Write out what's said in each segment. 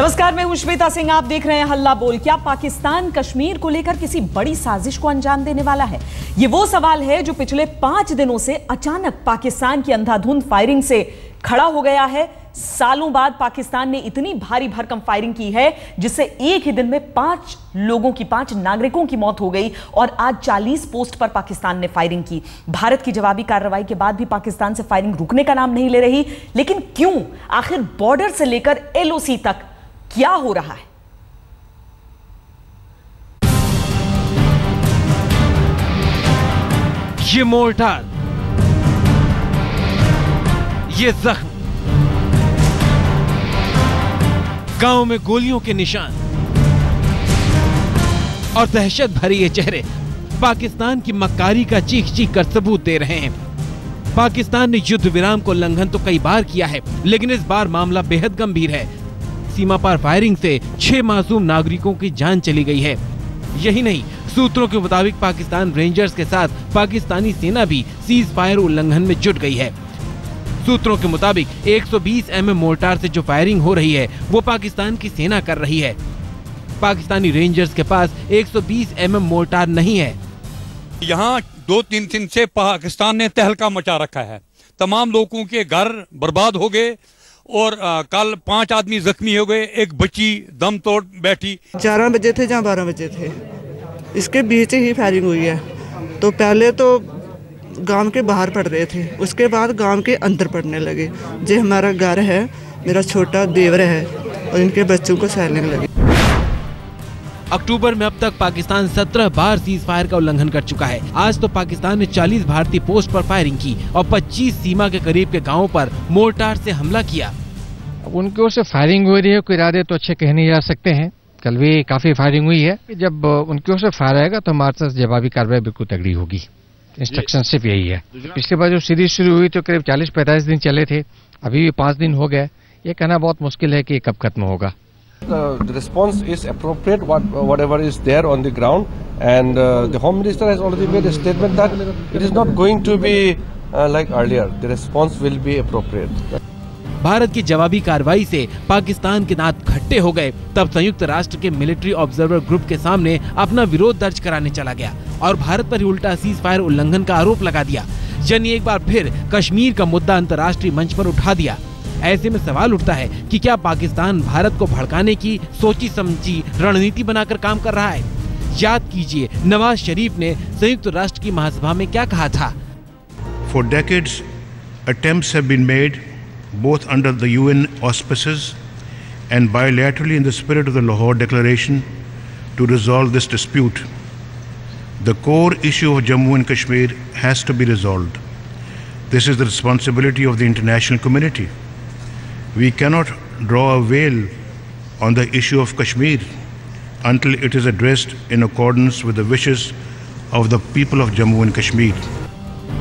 नमस्कार, मैं हूं श्वेता सिंह। आप देख रहे हैं हल्ला बोल। क्या पाकिस्तान कश्मीर को लेकर किसी बड़ी साजिश को अंजाम देने वाला है? ये वो सवाल है जो पिछले 5 दिनों से अचानक पाकिस्तान की अंधाधुंध फायरिंग से खड़ा हो गया है। सालों बाद पाकिस्तान ने इतनी भारी भरकम फायरिंग की है जिससे एक ही दिन में 5 लोगों की, 5 नागरिकों की मौत हो गई और आज 40 पोस्ट पर पाकिस्तान ने फायरिंग की। भारत की जवाबी कार्रवाई के बाद भी पाकिस्तान से फायरिंग रुकने का नाम नहीं ले रही। लेकिन क्यों? आखिर बॉर्डर से लेकर एलओसी तक क्या हो रहा है? ये मोर्टार, ये जख्म, गांव में गोलियों के निशान और दहशत भरे ये चेहरे पाकिस्तान की मक्कारी का चीख चीख कर सबूत दे रहे हैं। पाकिस्तान ने युद्ध विराम को उल्लंघन तो कई बार किया है, लेकिन इस बार मामला बेहद गंभीर है। सीमा पार फायरिंग से 6 मासूम नागरिकों की जान चली गई है। यही नहीं, सूत्रों के मुताबिक पाकिस्तान रेंजर्स के साथ पाकिस्तानी सेना भी सीज फायर उल्लंघन में जुट गई है। सूत्रों के मुताबिक 120 mm मोर्टार से जो फायरिंग हो रही है वो पाकिस्तान की सेना कर रही है। पाकिस्तानी रेंजर्स के पास 120 mm मोर्टार नहीं है। यहाँ 2-3 दिन से पाकिस्तान ने तहलका मचा रखा है। तमाम लोगों के घर बर्बाद हो गए और कल 5 आदमी जख्मी हो गए। एक बच्ची दम तोड़ बैठी। 11 बजे थे जहाँ 12 बजे थे, इसके बीच ही फायरिंग हुई है। तो पहले तो गांव के बाहर पड़ रहे थे, उसके बाद गांव के अंदर पड़ने लगे। जो हमारा घर है, मेरा छोटा देवर है और इनके बच्चों को सैलने लगे। अक्टूबर में अब तक पाकिस्तान 17 बार सीज फायर का उल्लंघन कर चुका है। आज तो पाकिस्तान ने 40 भारतीय पोस्ट पर फायरिंग की और 25 सीमा के करीब के गाँवों पर मोर्टार से हमला किया। उनकी ओर से फायरिंग हो रही है, कोई इरादे तो अच्छे कह नहीं जा सकते हैं। कल भी काफी फायरिंग हुई है। जब उनकी ओर से फायर आएगा तो हमारे साथ जवाबी कार्रवाई बिल्कुल तगड़ी होगी। इंस्ट्रक्शन सिर्फ यही है। पिछली बार जो सीरीज शुरू हुई तो करीब 40-45 दिन चले थे, अभी भी 5 दिन हो गए। ये कहना बहुत मुश्किल है कि कब खत्म होगा। The response is appropriate, whatever is there on the ground, and the Home Minister has already made a statement that it is not going to be like earlier. The response will be appropriate. Bharat की जवाबी कार्रवाई से पाकिस्तान के दांत खट्टे हो गए। तब संयुक्त राष्ट्र के मिलिट्री ऑब्जर्वर ग्रुप के सामने अपना विरोध दर्ज कराने चला गया और भारत पर ही उल्टा सीज फायर उल्लंघन का आरोप लगा दिया। यानी एक बार फिर कश्मीर का मुद्दा अंतर्राष्ट्रीय मंच पर उठा दिया। ऐसे में सवाल उठता है कि क्या पाकिस्तान भारत को भड़काने की सोची समझी रणनीति बनाकर काम कर रहा है? याद कीजिए, नवाज शरीफ ने संयुक्त राष्ट्र की महासभा में क्या कहा था। For decades, attempts have been made both under the UN auspices and bilaterally in the spirit of the Lahore Declaration to resolve this dispute. The core issue of Jammu and Kashmir has to be resolved. This is the responsibility of the international community. We cannot draw a veil on the issue of Kashmir until it is addressed in accordance with the wishes of the people of Jammu and Kashmir.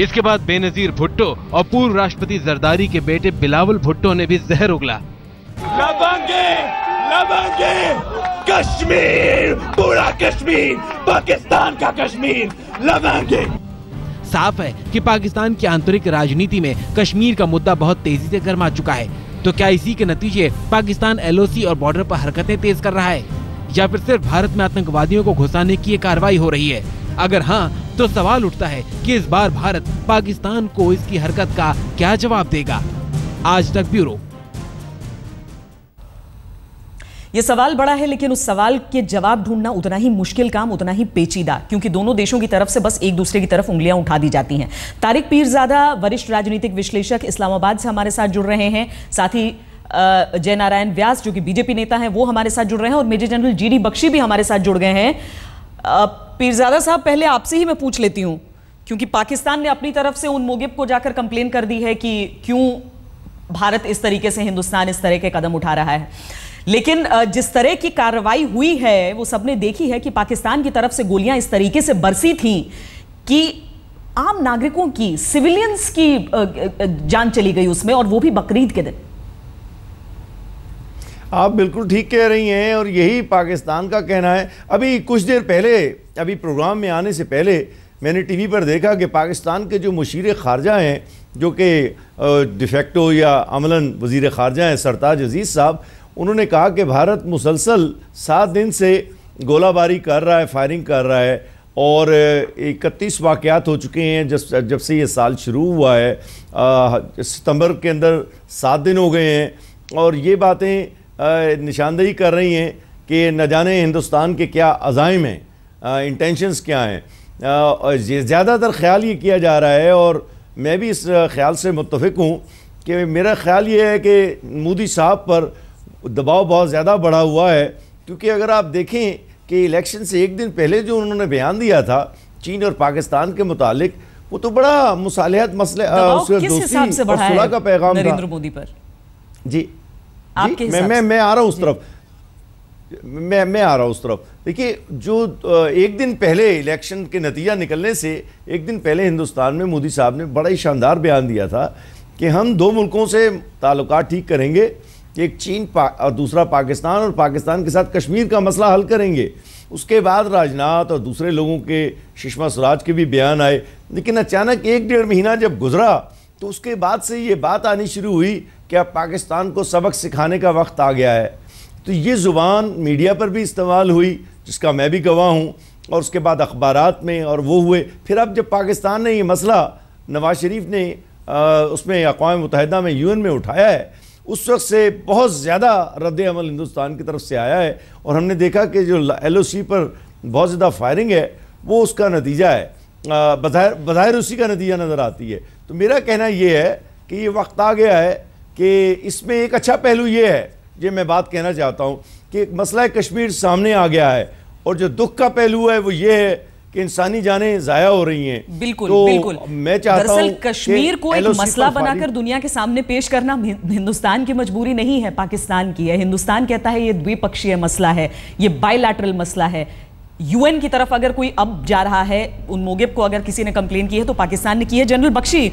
इसके बाद बेनजीर भुट्टो और पूर्व राष्ट्रपति जरदारी के बेटे बिलावल भुट्टो ने भी जहर उगला। लबांगे, लबांगे, कश्मीर, पूरा कश्मीर, पाकिस्तान का कश्मीर, लबांगे। साफ है कि पाकिस्तान की आंतरिक राजनीति में कश्मीर का मुद्दा बहुत तेजी से गर्मा चुका है। तो क्या इसी के नतीजे पाकिस्तान एलओसी और बॉर्डर पर हरकतें तेज कर रहा है, या फिर सिर्फ भारत में आतंकवादियों को घुसाने की ये कार्रवाई हो रही है? अगर हाँ, तो सवाल उठता है कि इस बार भारत पाकिस्तान को इसकी हरकत का क्या जवाब देगा। आज तक ब्यूरो। यह सवाल बड़ा है, लेकिन उस सवाल के जवाब ढूंढना उतना ही मुश्किल काम, उतना ही पेचीदा, क्योंकि दोनों देशों की तरफ से बस एक दूसरे की तरफ उंगलियां उठा दी जाती हैं। तारिक पीरजादा, वरिष्ठ राजनीतिक विश्लेषक, इस्लामाबाद से हमारे साथ जुड़ रहे हैं। साथ ही जय नारायण व्यास, जो कि बीजेपी नेता हैं, वो हमारे साथ जुड़ रहे हैं और मेजर जनरल जीडी बख्शी भी हमारे साथ जुड़ गए हैं। पीरजादा साहब, पहले आपसे ही मैं पूछ लेती हूं, क्योंकि पाकिस्तान ने अपनी तरफ से उन मोगिब को जाकर कंप्लेन कर दी है कि क्यों भारत इस तरीके से, हिंदुस्तान इस तरह के कदम उठा रहा है। लेकिन जिस तरह की कार्रवाई हुई है वो सबने देखी है कि पाकिस्तान की तरफ से गोलियां इस तरीके से बरसी थी कि आम नागरिकों की, सिविलियंस की जान चली गई उसमें, और वो भी बकरीद के दिन। आप बिल्कुल ठीक कह रही हैं और यही पाकिस्तान का कहना है। अभी कुछ देर पहले, अभी प्रोग्राम में आने से पहले मैंने टीवी पर देखा कि पाकिस्तान के जो मुशीर ख़ारजा हैं, जो कि डिफेक्टो या अमलन वज़ीर ख़ारजा हैं, सरताज अजीज़ साहब, उन्होंने कहा कि भारत मुसलसल 7 दिन से गोलाबारी कर रहा है, फायरिंग कर रहा है और 31 वाक़यात हो चुके हैं जब से ये साल शुरू हुआ है। सितंबर के अंदर 7 दिन हो गए हैं और ये बातें निशानदेही कर रही हैं कि न जाने हिंदुस्तान के क्या अज़ाइम हैं, इंटेंशंस क्या हैं। ज़्यादातर ख्याल ये किया जा रहा है और मैं भी इस ख्याल से मुत्तफ़िक हूँ कि मेरा ख्याल ये है कि मोदी साहब पर दबाव बहुत ज़्यादा बढ़ा हुआ है, क्योंकि अगर आप देखें कि इलेक्शन से एक दिन पहले जो उन्होंने बयान दिया था चीन और पाकिस्तान के मुतालिक, वो तो बड़ा मुसालिहत मसले किस हिसाब से बढ़ा है का पैगाम नरेंद्र मोदी पर? जी आपके मैं आ रहा हूँ उस तरफ, मैं आ रहा हूँ उस तरफ। देखिए, जो एक दिन पहले इलेक्शन के नतीजा निकलने से एक दिन पहले हिंदुस्तान में मोदी साहब ने बड़ा ही शानदार बयान दिया था कि हम 2 मुल्कों से ताल्लुकात ठीक करेंगे, एक चीन और दूसरा पाकिस्तान, और पाकिस्तान के साथ कश्मीर का मसला हल करेंगे। उसके बाद राजनाथ और दूसरे लोगों के, सुषमा स्वराज के भी बयान आए, लेकिन अचानक 1-1.5 महीना जब गुजरा तो उसके बाद से ये बात आनी शुरू हुई कि अब पाकिस्तान को सबक सिखाने का वक्त आ गया है। तो ये ज़ुबान मीडिया पर भी इस्तेमाल हुई, जिसका मैं भी गवाह हूँ, और उसके बाद अखबारात में, और वो हुए। फिर अब जब पाकिस्तान ने ये मसला नवाज शरीफ ने उसमें अक़वाम मुत्तहिदा में UN में उठाया है, उस वक्त से बहुत ज़्यादा रद्द अमल हिंदुस्तान की तरफ से आया है और हमने देखा कि जो LOC पर बहुत ज़्यादा फायरिंग है वो उसका नतीजा है, बज़ाहिर उसी का नतीजा नज़र आती है। तो मेरा कहना ये है कि ये वक्त आ गया है कि इसमें एक अच्छा पहलू ये है, ये मैं बात कहना चाहता हूँ कि मसला कश्मीर सामने आ गया है, और जो दुख का पहलू है वो ये है कि इंसानी जानें ज़ाया हो रही हैं। बिल्कुल तो बिल्कुल। मैं चाहता हूँ कश्मीर को एक मसला बनाकर दुनिया के सामने पेश करना हिंदुस्तान की मजबूरी नहीं है, पाकिस्तान की है। हिंदुस्तान कहता है ये द्विपक्षीय मसला है, ये बायलैटरल मसला है। UN की तरफ अगर कोई अब जा रहा है, उन मोगिब को अगर किसी ने कंप्लेन की है तो पाकिस्तान ने की है। जनरल बख्शी,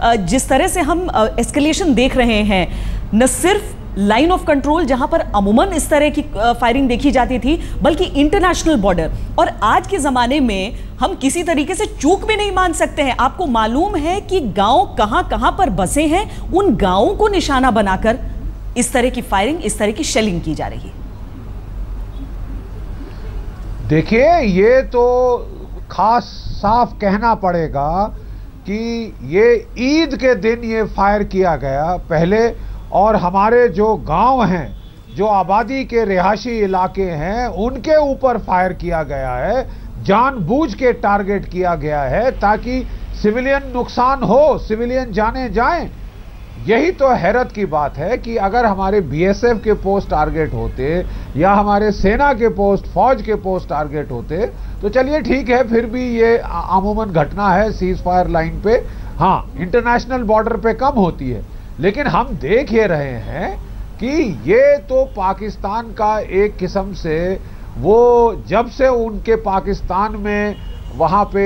जिस तरह से हम एस्केलेशन देख रहे हैं, न सिर्फ लाइन ऑफ कंट्रोल जहां पर अमूमन इस तरह की फायरिंग देखी जाती थी, बल्कि इंटरनेशनल बॉर्डर, और आज के जमाने में हम किसी तरीके से चूक भी नहीं मान सकते हैं। आपको मालूम है कि गांव कहां कहां पर बसे हैं, उन गांवों को निशाना बनाकर इस तरह की फायरिंग, इस तरह की शेलिंग की जा रही है। देखिए, ये तो खास साफ कहना पड़ेगा कि ये ईद के दिन ये फायर किया गया पहले, और हमारे जो गांव हैं, जो आबादी के रिहायशी इलाके हैं, उनके ऊपर फायर किया गया है, जानबूझ के टारगेट किया गया है ताकि सिविलियन नुकसान हो, सिविलियन जाने जाएं। यही तो हैरत की बात है कि अगर हमारे BSF के पोस्ट टारगेट होते या हमारे सेना के पोस्ट, फौज के पोस्ट टारगेट होते तो चलिए ठीक है, फिर भी ये अमूमन घटना है सीज फायर लाइन पे, हाँ इंटरनेशनल बॉर्डर पे कम होती है। लेकिन हम देख ये रहे हैं कि ये तो पाकिस्तान का एक किस्म से, वो जब से उनके पाकिस्तान में वहाँ पे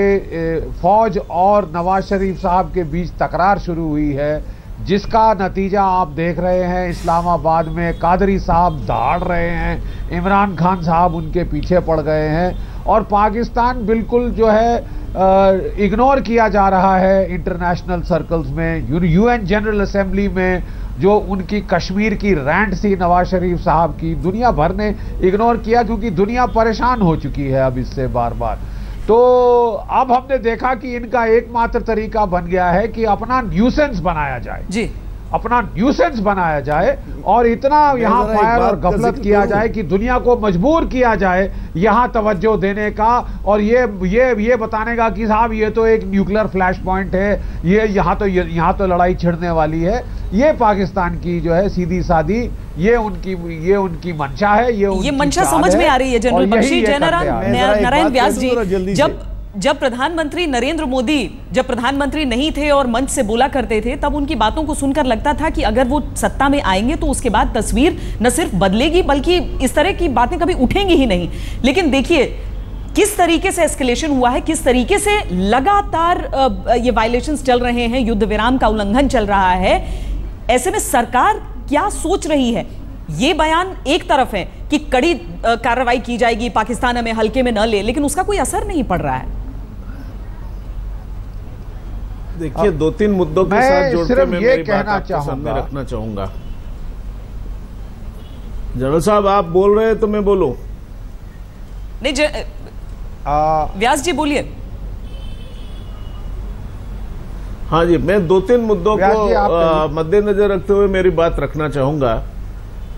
फौज और नवाज शरीफ साहब के बीच तकरार शुरू हुई है, जिसका नतीजा आप देख रहे हैं इस्लामाबाद में कादरी साहब दहाड़ रहे हैं, इमरान खान साहब उनके पीछे पड़ गए हैं, और पाकिस्तान बिल्कुल जो है इग्नोर किया जा रहा है इंटरनेशनल सर्कल्स में। UN जनरल असेंबली में जो उनकी कश्मीर की रैंट थी नवाज शरीफ साहब की, दुनिया भर ने इग्नोर किया, क्योंकि दुनिया परेशान हो चुकी है अब इससे बार बार। तो अब हमने देखा कि इनका एकमात्र तरीका बन गया है कि अपना न्यूसेंस बनाया जाए जी, अपना न्यूसेंस बनाया जाए, और इतना यहाँ फायर और गफलत किया जाए कि दुनिया को मजबूर किया जाए यहाँ तवज्जो देने का, और ये बताने का कि साहब ये तो एक न्यूक्लियर फ्लैश पॉइंट है, ये यहाँ तो लड़ाई छिड़ने वाली है। ये पाकिस्तान की जो है सीधी सादी ये उनकी मंशा है, ये मंशा समझ में आ रही है। जनरल बख्शी, नारायण व्यास जी, जब प्रधानमंत्री नरेंद्र मोदी जब प्रधानमंत्री नहीं थे और मंच से बोला करते थे, तब उनकी बातों को सुनकर लगता था कि अगर वो सत्ता में आएंगे तो उसके बाद तस्वीर न सिर्फ बदलेगी बल्कि इस तरह की बातें कभी उठेंगी ही नहीं। लेकिन देखिए किस तरीके से एस्केलेशन हुआ है, किस तरीके से लगातार ये वायलेशंस चल रहे हैं, युद्ध विराम का उल्लंघन चल रहा है। ऐसे में सरकार क्या सोच रही है? ये बयान एक तरफ है कि कड़ी कार्रवाई की जाएगी, पाकिस्तान हमें हल्के में न ले, लेकिन उसका कोई असर नहीं पड़ रहा है। देखिए, 2-3 मुद्दों के साथ जोड़कर मैं मेरी बात आपके सामने रखना चाहूंगा। जनरल साहब आप बोल रहे हैं तो मैं बोलूं? नहीं व्यास जी बोलिए। हाँ जी, मैं 2-3 मुद्दों को मद्देनजर रखते हुए मेरी बात रखना चाहूंगा।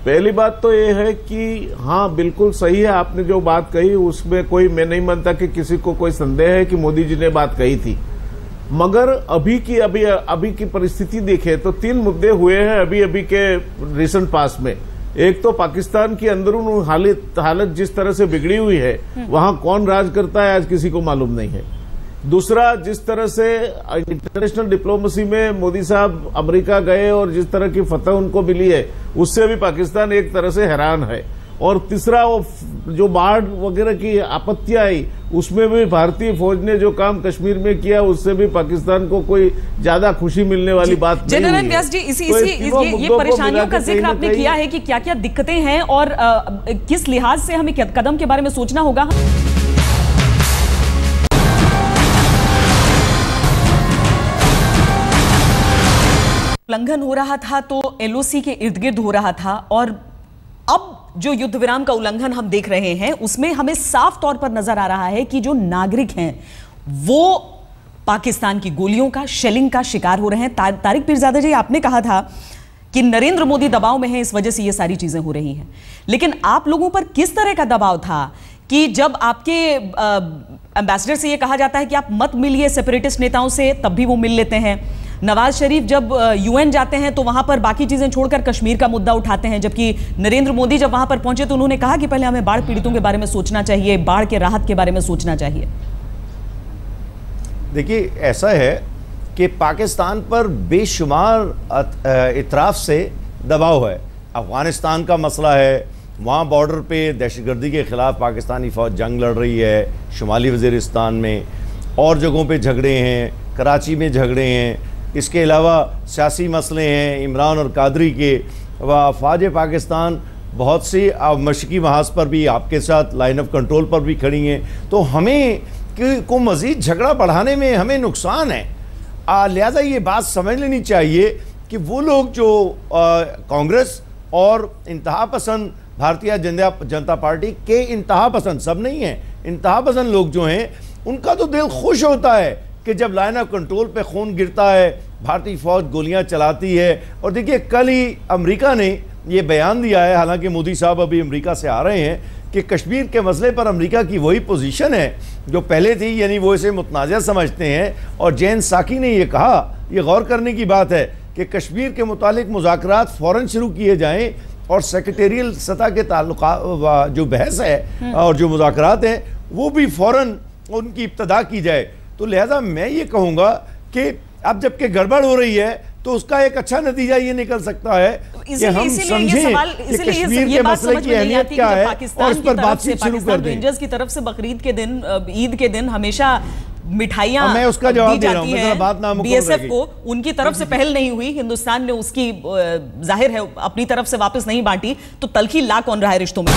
पहली बात तो ये है कि हाँ बिल्कुल सही है, आपने जो बात कही उसमें कोई, मैं नहीं मानता कि किसी को कोई संदेह है कि मोदी जी ने बात कही थी। मगर अभी की परिस्थिति देखें तो 3 मुद्दे हुए हैं अभी के रिसेंट पास में। एक तो पाकिस्तान की अंदरूनी हालत जिस तरह से बिगड़ी हुई है, वहां कौन राज करता है आज किसी को मालूम नहीं है। दूसरा, जिस तरह से इंटरनेशनल डिप्लोमेसी में मोदी साहब अमेरिका गए और जिस तरह की फतह उनको मिली है, उससे भी पाकिस्तान एक तरह से हैरान है। और तीसरा, वो जो बाढ़ वगैरह की आपत्तियां आई, उसमें भी भारतीय फौज ने जो काम कश्मीर में किया, उससे भी पाकिस्तान को कोई ज्यादा खुशी मिलने वाली बात नहीं है। जनरल व्यास जी, ये परेशानियों का जिक्र आपने किया है कि क्या क्या दिक्कतें हैं और किस लिहाज से हमें कदम के बारे में सोचना होगा। उल्लंघन हो रहा था तो एलओसी के इर्द गिर्द हो रहा था, और अब जो युद्ध विराम का उल्लंघन हम देख रहे हैं उसमें हमें साफ तौर पर नजर आ रहा है कि जो नागरिक हैं वो पाकिस्तान की गोलियों का, शेलिंग का शिकार हो रहे हैं। तारिक पीरजादा जी, आपने कहा था कि नरेंद्र मोदी दबाव में है, इस वजह से ये सारी चीजें हो रही हैं, लेकिन आप लोगों पर किस तरह का दबाव था कि जब आपके एम्बेसडर से ये कहा जाता है कि आप मत मिलिए सेपरेटिस्ट नेताओं से, तब भी वो मिल लेते हैं। नवाज शरीफ जब यूएन जाते हैं तो वहां पर बाकी चीजें छोड़कर कश्मीर का मुद्दा उठाते हैं, जबकि नरेंद्र मोदी जब वहां पर पहुंचे तो उन्होंने कहा कि पहले हमें बाढ़ पीड़ितों के बारे में सोचना चाहिए, बाढ़ के राहत के बारे में सोचना चाहिए। देखिए, ऐसा है कि पाकिस्तान पर बेशुमार इतराफ से दबाव है। अफगानिस्तान का मसला है, वहाँ बॉर्डर पे दहशतगर्दी के ख़िलाफ़ पाकिस्तानी फ़ौज जंग लड़ रही है, शुमाली वज़ीरिस्तान में और जगहों पे झगड़े हैं, कराची में झगड़े हैं, इसके अलावा सियासी मसले हैं इमरान और कादरी के। फ़ौज पाकिस्तान बहुत सी मशरक़ी महाज पर भी आपके साथ लाइन ऑफ कंट्रोल पर भी खड़ी हैं, तो हमें को मज़ीद झगड़ा बढ़ाने में हमें नुकसान है। लिहाजा ये बात समझ लेनी चाहिए कि वो लोग जो कांग्रेस और इंतहा पसंद भारतीय जनता पार्टी के इंतहा पसंद सब नहीं हैं, इंतहा पसंद लोग जो हैं उनका तो दिल खुश होता है कि जब लाइन ऑफ कंट्रोल पे खून गिरता है, भारतीय फ़ौज गोलियां चलाती है। और देखिए, कल ही अमेरिका ने ये बयान दिया है, हालांकि मोदी साहब अभी अमेरिका से आ रहे हैं, कि कश्मीर के मसले पर अमेरिका की वही पोजीशन है जो पहले थी, यानी वो इसे मुतनाज़ा समझते हैं। और जैन साकी ने ये कहा, ये गौर करने की बात है कि कश्मीर के मुतालिक मुज़ाकरात फ़ौरन शुरू किए जाएँ और सेक्रेटेरियल सतह के ताल्लुकात जो बहस है और जो मुज़ाकरात हैं वो भी फ़ौरन उनकी इब्तदा की जाए। तो लिहाजा मैं ये कहूँगा कि अब जबकि गड़बड़ हो रही है तो उसका एक अच्छा नतीजा ये निकल सकता है कि हम समझें कि कश्मीर के मसले की अहमियत क्या है और उस पर बातचीत शुरू कर दें। रेंजर्स की तरफ से बक़रीद के दिन, ईद के दिन हमेशा मिठाइयां मैं उसका जवाब दे रहा हूं, बात ना बीएसएफ को उनकी तरफ से पहल नहीं हुई, हिंदुस्तान ने उसकी जाहिर है अपनी तरफ से वापस नहीं बांटी, तो तलखी ला कौन रहा है रिश्तों में।